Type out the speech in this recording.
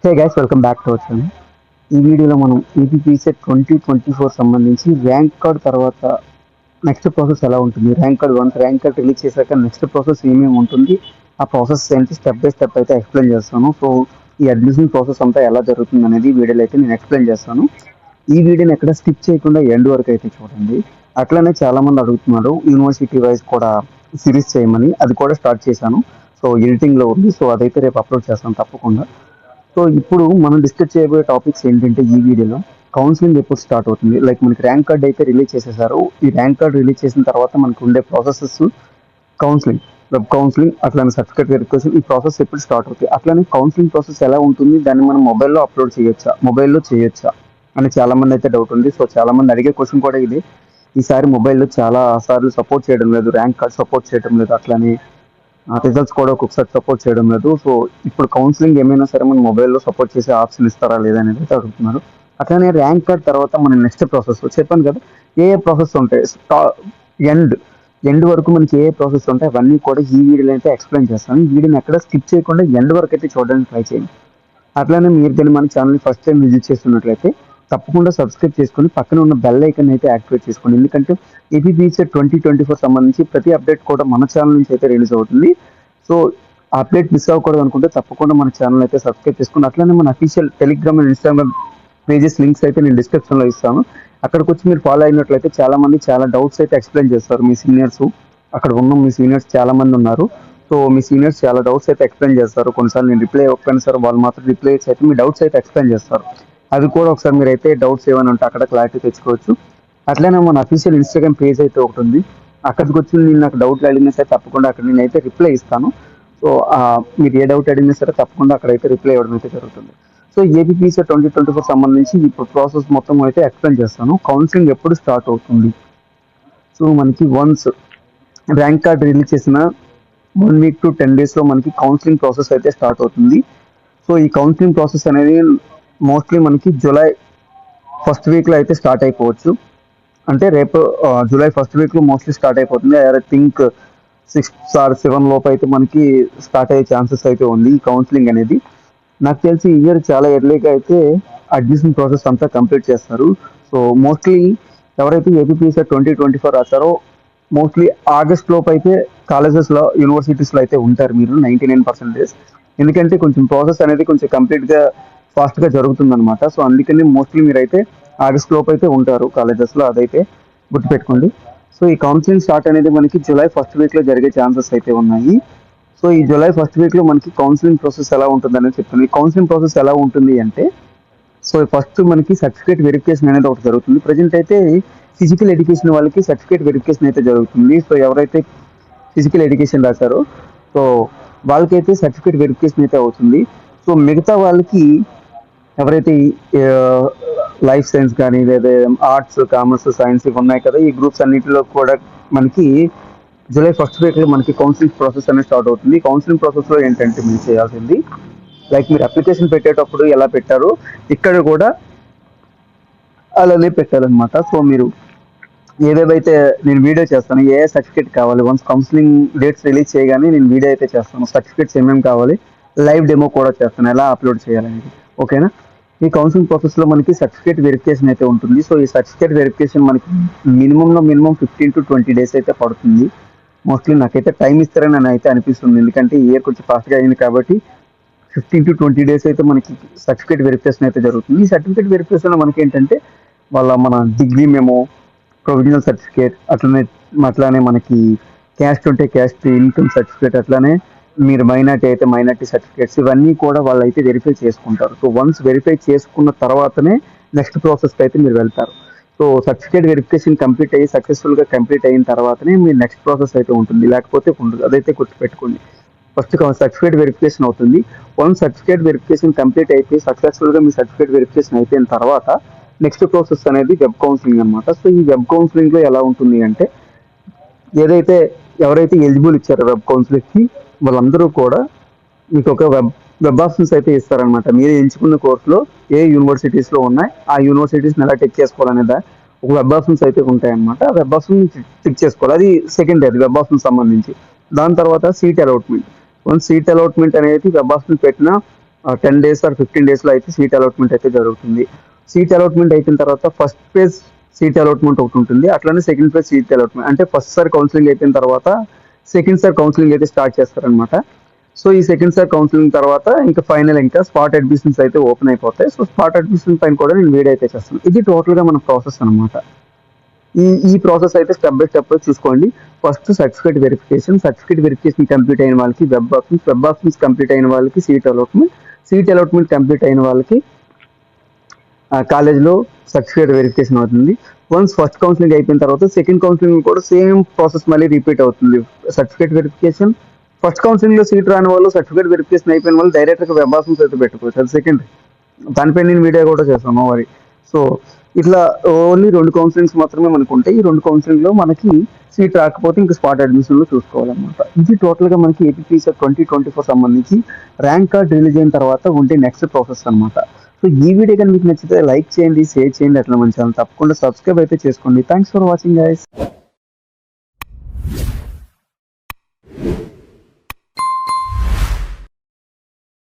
Hey guys, welcome back to our channel. ఈ వీడియోలో మనం ఏపీపీసెట్ 2024 సంబంధించి ర్యాంక్ కార్డ్ తర్వాత నెక్స్ట్ ప్రాసెస్ ఎలా ఉంటుంది, ర్యాంక్ కార్డ్ రిలీజ్ చేశాక నెక్స్ట్ ప్రాసెస్ ఏమేమి ఉంటుంది, ఆ ప్రాసెస్ ఏంటి స్టెప్ బై స్టెప్ అయితే ఎక్స్ప్లెయిన్ చేస్తాను. సో ఈ అడ్మిషన్ ప్రాసెస్ అంతా ఎలా జరుగుతుంది అనేది ఈ వీడియోలో అయితే నేను ఎక్స్ప్లెయిన్ చేస్తాను. ఈ వీడియోని ఎక్కడ స్కిప్ చేయకుండా ఎండ్ వరకు అయితే చూడండి. అట్లనే చాలా మంది అడుగుతున్నారు యూనివర్సిటీ వైజ్ కూడా సిరీస్ చేయమని, అది కూడా స్టార్ట్ చేశాను. సో ఎడిటింగ్లో ఉంది, సో అదైతే రేపు అప్లోడ్ చేస్తాను తప్పకుండా. సో ఇప్పుడు మనం డిస్కస్ చేయబోయే టాపిక్స్ ఏంటంటే ఈ వీడియోలో కౌన్సిలింగ్ ఎప్పుడు స్టార్ట్ అవుతుంది, లైక్ మనకి ర్యాంక్ కార్డ్ అయితే రిలీజ్ చేసేసారు. ఈ ర్యాంక్ కార్డ్ రిలీజ్ చేసిన తర్వాత మనకు ఉండే ప్రాసెసెస్ కౌన్సిలింగ్, వెబ్ కౌన్సిలింగ్, అట్లానే సర్టిఫికేట్ వెరిఫికేషన్, ఈ ప్రాసెస్ ఎప్పుడు స్టార్ట్ అవుతుంది, అట్లానే కౌన్సిలింగ్ ప్రాసెస్ ఎలా ఉంటుంది, దాన్ని మనం మొబైల్లో అప్లోడ్ చేయొచ్చా, మొబైల్లో చేయొచ్చా అని చాలా మంది అయితే డౌట్ ఉంది. సో చాలా మంది అడిగే క్వశ్చన్ కూడా ఇది. ఈసారి మొబైల్లో చాలా సార్లు సపోర్ట్ చేయడం లేదు, ర్యాంక్ కార్డ్ సపోర్ట్ చేయడం లేదు, అట్లానే రిజల్ట్స్ కూడా ఒక్కొక్కసారి సపోర్ట్ చేయడం లేదు. సో ఇప్పుడు కౌన్సిలింగ్ ఏమైనా సరే మన మొబైల్లో సపోర్ట్ చేసే ఆప్షన్ ఇస్తారా లేదా అనేది అయితే అడుగుతున్నారు. అట్లానే ర్యాంక్ కార్డ్ తర్వాత మన నెక్స్ట్ ప్రాసెస్ చెప్పాను కదా, ఏ ప్రాసెస్ ఉంటాయి, ఎండ్ వరకు మనకి ఏ ప్రాసెస్ ఉంటాయి అవన్నీ కూడా ఈ వీడియోలో అయితే ఎక్స్ప్లెయిన్ చేస్తాను. ఈ వీడియోని ఎక్కడ స్కిప్ చేయకుండా ఎండ్ వరకు అయితే చూడడానికి ట్రై చేయండి. అట్లానే మీరు కానీ మన ఛానల్ని ఫస్ట్ టైం విజిట్ చేస్తున్నట్లయితే తప్పకుండా సబ్స్క్రైబ్ చేసుకొని పక్కన ఉన్న బెల్ ఐకన్ అయితే యాక్టివేట్ చేసుకోండి. ఎందుకంటే ఏపీపీసెట్ 2024 సంబంధించి ప్రతి అప్డేట్ కూడా మన ఛానల్ నుంచి అయితే రిలీజ్ అవుతుంది. సో ఆ అప్డేట్ మిస్ అవ్వకూడదు అనుకుంటే తప్పకుండా మన ఛానల్ అయితే సబ్స్క్రైబ్ చేసుకుని, అట్లనే మన official Telegram and Instagram pages links అయితే నేను డిస్క్రిప్షన్లో ఇస్తాను. అక్కడికి వచ్చి మీరు ఫాలో అయినట్లయితే చాలా మంది చాలా డౌట్స్ అయితే ఎక్స్ప్లెయిన్ చేస్తారు. మీ సీనియర్స్ అక్కడ ఉన్న మీ సీనియర్స్ చాలా మంది ఉన్నారు. సో మీ సీనియర్స్ చాలా డౌట్స్ అయితే ఎక్స్ప్లెయిన్ చేస్తారు. కొన్నిసార్లు నేను రిప్లై ఇవ్వకపోయినా సరే వాళ్ళు మాత్రం రిప్లై అయితే మీ డౌట్స్ అయితే ఎక్స్ప్లెయిన్ చేస్తారు. అది కూడా ఒకసారి మీరు అయితే డౌట్స్ ఏమైనా ఉంటే అక్కడ క్లారిటీ తెచ్చుకోవచ్చు. అట్లనే మన అఫీషియల్ ఇన్స్టాగ్రామ్ పేజ్ అయితే ఒకటి ఉంది. అక్కడికి వచ్చి నేను నాకు డౌట్లు అడిగినా సరే తప్పకుండా అక్కడ నేనైతే రిప్లై ఇస్తాను. సో మీరు ఏ డౌట్ అడిగినా సరే తప్పకుండా అక్కడైతే రిప్లై ఇవ్వడం అయితే జరుగుతుంది. సో ఏపీపీసీ 2024 సంబంధించి ఇప్పుడు ప్రాసెస్ మొత్తం అయితే ఎక్స్ప్లెయిన్ చేస్తాను. కౌన్సిలింగ్ ఎప్పుడు స్టార్ట్ అవుతుంది, సో మనకి వన్స్ ర్యాంక్ కార్డ్ రిలీజ్ చేసిన 1 వీక్ to 10 daysలో మనకి కౌన్సిలింగ్ ప్రాసెస్ అయితే స్టార్ట్ అవుతుంది. సో ఈ కౌన్సిలింగ్ ప్రాసెస్ అనేది మోస్ట్లీ మనకి జూలై ఫస్ట్ వీక్లో అయితే స్టార్ట్ అయిపోవచ్చు. అంటే రేపు జూలై ఫస్ట్ వీక్లో మోస్ట్లీ స్టార్ట్ అయిపోతుంది. ఐ థింక్ 6 or 7 లోపు అయితే మనకి స్టార్ట్ అయ్యే ఛాన్సెస్ అయితే ఉంది ఈ కౌన్సిలింగ్ అనేది. నాకు తెలిసి ఈ ఇయర్ చాలా ఎర్లీగా అయితే అడ్మిషన్ ప్రాసెస్ అంతా కంప్లీట్ చేస్తారు. సో మోస్ట్లీ ఎవరైతే ఏపీపీసీ 2024 రాస్తారో మోస్ట్లీ ఆగస్ట్ లోపు అయితే కాలేజెస్లో యూనివర్సిటీస్లో అయితే ఉంటారు మీరు 99%. ఎందుకంటే కొంచెం ప్రాసెస్ అనేది కొంచెం కంప్లీట్గా ఫాస్ట్గా జరుగుతుంది అనమాట. సో అందుకని మోస్ట్లీ మీరైతే ఆగస్ట్ లోపు అయితే ఉంటారు కాలేజెస్లో, అదైతే గుర్తుపెట్టుకోండి. సో ఈ కౌన్సిలింగ్ స్టార్ట్ అనేది మనకి జూలై ఫస్ట్ వీక్లో జరిగే ఛాన్సెస్ అయితే ఉన్నాయి. సో ఈ జూలై ఫస్ట్ వీక్లో మనకి కౌన్సిలింగ్ ప్రాసెస్ ఎలా ఉంటుంది అనేది చెప్తాను. ఈ కౌన్సిలింగ్ ప్రాసెస్ ఎలా ఉంటుంది అంటే, సో ఫస్ట్ మనకి సర్టిఫికేట్ వెరిఫికేషన్ అనేది ఒకటి జరుగుతుంది. ప్రజెంట్ అయితే ఫిజికల్ ఎడ్యుకేషన్ వాళ్ళకి సర్టిఫికేట్ వెరిఫికేషన్ అయితే జరుగుతుంది. సో ఎవరైతే ఫిజికల్ ఎడ్యుకేషన్ రాశారో సో వాళ్ళకైతే సర్టిఫికేట్ వెరిఫికేషన్ అయితే అవుతుంది. సో మిగతా వాళ్ళకి ఎవరైతే లైఫ్ సైన్స్ కానీ లేదా ఆర్ట్స్, కామర్స్, సైన్స్ ఇవి ఉన్నాయి కదా, ఈ గ్రూప్స్ అన్నింటిలో కూడా మనకి జూలై ఫస్ట్ వీక్లో మనకి కౌన్సిలింగ్ ప్రాసెస్ అనేది స్టార్ట్ అవుతుంది. కౌన్సిలింగ్ ప్రాసెస్లో ఏంటంటే మీరు చేయాల్సింది, లైక్ మీరు అప్లికేషన్ పెట్టేటప్పుడు ఎలా పెట్టారో ఇక్కడ కూడా అలానే పెట్టాలన్నమాట. సో మీరు ఏవేవైతే నేను వీడియో చేస్తాను, ఏ సర్టిఫికేట్ కావాలి, వన్స్ కౌన్సిలింగ్ డేట్స్ రిలీజ్ చేయగానే నేను వీడియో అయితే చేస్తాను. సర్టిఫికేట్స్ ఏమేమి కావాలి, లైవ్ డెమో కూడా చేస్తాను ఎలా అప్లోడ్ చేయాలనేది. ఓకేనా. ఈ కౌన్సిలింగ్ ప్రాసెస్లో మనకి సర్టిఫికేట్ వెరిఫికేషన్ అయితే ఉంటుంది. సో ఈ సర్టిఫికేట్ వెరిఫికేషన్ మనకి మినిమం 15 to 20 days అయితే పడుతుంది. మోస్ట్లీ నాకైతే టైం ఇస్తారని నన్ను అయితే అనిపిస్తుంది. ఎందుకంటే ఈ ఇయర్ కొంచెం ఫాస్ట్గా అయింది కాబట్టి 15 to 20 days అయితే మనకి సర్టిఫికేట్ వెరిఫికేషన్ అయితే జరుగుతుంది. ఈ సర్టిఫికేట్ వెరిఫికేషన్లో మనకి ఏంటంటే మన డిగ్రీ మెమో, ప్రొవిజనల్ సర్టిఫికేట్, అట్లానే మనకి క్యాస్ట్ ఉంటే క్యాస్ట్, ఇన్కమ్ సర్టిఫికేట్, అట్లానే మీరు మైనార్టీ అయితే మైనార్టీ సర్టిఫికేట్స్, ఇవన్నీ కూడా వాళ్ళు అయితే వెరిఫై చేసుకుంటారు. సో వన్స్ వెరిఫై చేసుకున్న తర్వాతనే నెక్స్ట్ ప్రాసెస్కి అయితే మీరు వెళ్తారు. సో సర్టిఫికేట్ వెరిఫికేషన్ సక్సెస్ఫుల్గా కంప్లీట్ అయిన తర్వాతనే మీ నెక్స్ట్ ప్రాసెస్ అయితే ఉంటుంది, లేకపోతే ఉండదు. అదైతే గుర్తుపెట్టుకోండి. ఫస్ట్ సర్టిఫికేట్ వెరిఫికేషన్ అవుతుంది. వన్ సర్టిఫికేట్ వెరిఫికేషన్ కంప్లీట్ అయిపోయి సక్సెస్ఫుల్గా మీ సర్టిఫికేట్ వెరిఫికేషన్ అయిపోయిన తర్వాత నెక్స్ట్ ప్రాసెస్ అనేది వెబ్ కౌన్సిలింగ్ అనమాట. సో ఈ వెబ్ కౌన్సిలింగ్లో ఎలా ఉంటుంది అంటే, ఎవరైతే ఎలిజిబుల్ ఇచ్చారో వెబ్ కౌన్సిలింగ్కి వాళ్ళందరూ కూడా మీకు ఒక వెబ్ ఆప్షన్స్ అయితే ఇస్తారనమాట. మీరు ఎంచుకున్న కోర్సులో ఏ యూనివర్సిటీస్లో ఉన్నాయి, ఆ యూనివర్సిటీస్ని ఎలా టెక్ చేసుకోవాలనేది ఒక వెబ్ ఆప్షన్స్ అయితే ఉంటాయన్నమాట. ఆ వెబ్ ఆప్షన్ టిక్ చేసుకోవాలి, అది సెకండ్ అది వెబ్ ఆప్షన్ సంబంధించి. దాని తర్వాత seat allotment. Once seat allotment అనేది వెబ్ ఆప్షన్ పెట్టిన 10 days ఆర్ 15 డేస్లో అయితే సీట్ అలాట్మెంట్ అయితే జరుగుతుంది. సీట్ అలాట్మెంట్ అయిపోయిన తర్వాత ఫస్ట్ ఫేజ్ సీట్ అలాట్మెంట్ ఒకటి ఉంటుంది, అట్లనే సెకండ్ ఫేజ్ సీట్ అలాట్మెంట్. అంటే ఫస్ట్ సార్ కౌన్సిలింగ్ అయిపోయిన తర్వాత సెకండ్ సార్ కౌన్సిలింగ్ అయితే స్టార్ట్ చేస్తారనమాట. సో ఈ సెకండ్ సార్ కౌన్సిలింగ్ తర్వాత ఇంకా ఫైనల్ ఇంకా స్పాట్ అడ్మిషన్స్ అయితే ఓపెన్ అయిపోతాయి. సో స్పాట్ అడ్మిషన్ పైన కూడా నేను వీడియో అయితే చేస్తాను. ఇది టోటల్గా మన ప్రాసెస్ అనమాట. ఈ ప్రాసెస్ అయితే స్టెప్ బై స్టెప్ చూసుకోండి. ఫస్ట్ సర్టిఫికేట్ వెరిఫికేషన్ కంప్లీట్ అయిన వాళ్ళకి వెబ్ ఆప్షన్స్ కంప్లీట్ అయిన వాళ్ళకి సీట్ అలాట్మెంట్ కంప్లీట్ అయిన వాళ్ళకి కాలేజ్లో సర్టిఫికేట్ వెరిఫికేషన్ అవుతుంది. వన్స్ ఫస్ట్ కౌన్సిలింగ్ అయిపోయిన తర్వాత సెకండ్ కౌన్సిలింగ్ కూడా సేమ్ ప్రాసెస్ మళ్ళీ రిపీట్ అవుతుంది. సర్టిఫికేట్ వెరిఫికేషన్, ఫస్ట్ కౌన్సిలింగ్లో సీట్ రాని వాళ్ళు సర్టిఫికేట్ వెరిఫికేషన్ అయిపోయిన వాళ్ళు డైరెక్ట్గా వెబ్ ఆప్షన్స్ అయితే పెట్టుకోవచ్చు. అది సెకండ్, దానిపై నేను వీడియో కూడా చేస్తాను మరి. సో ఇట్లా ఓన్లీ 2 కౌన్సిలింగ్స్ మాత్రమే మనకు ఉంటాయి. ఈ 2 కౌన్సిలింగ్లో మనకి సీట్ రాకపోతే ఇంకా స్పాట్ అడ్మిషన్లో చూసుకోవాలన్నమాట. ఇది టోటల్గా మనకి ఏపీపీఎస్సీ 2024 సంబంధించి ర్యాంక్ కార్డ్ రిలీజ్ అయిన తర్వాత ఉంటే నెక్స్ట్ ప్రాసెస్ అనమాట. సో ఈ వీడియో కానీ మీకు నచ్చితే లైక్ చేయండి, షేర్ చేయండి, అట్లా మన ఛానల్ తప్పకుండా సబ్స్క్రైబ్ అయితే చేసుకోండి. Thanks for watching guys.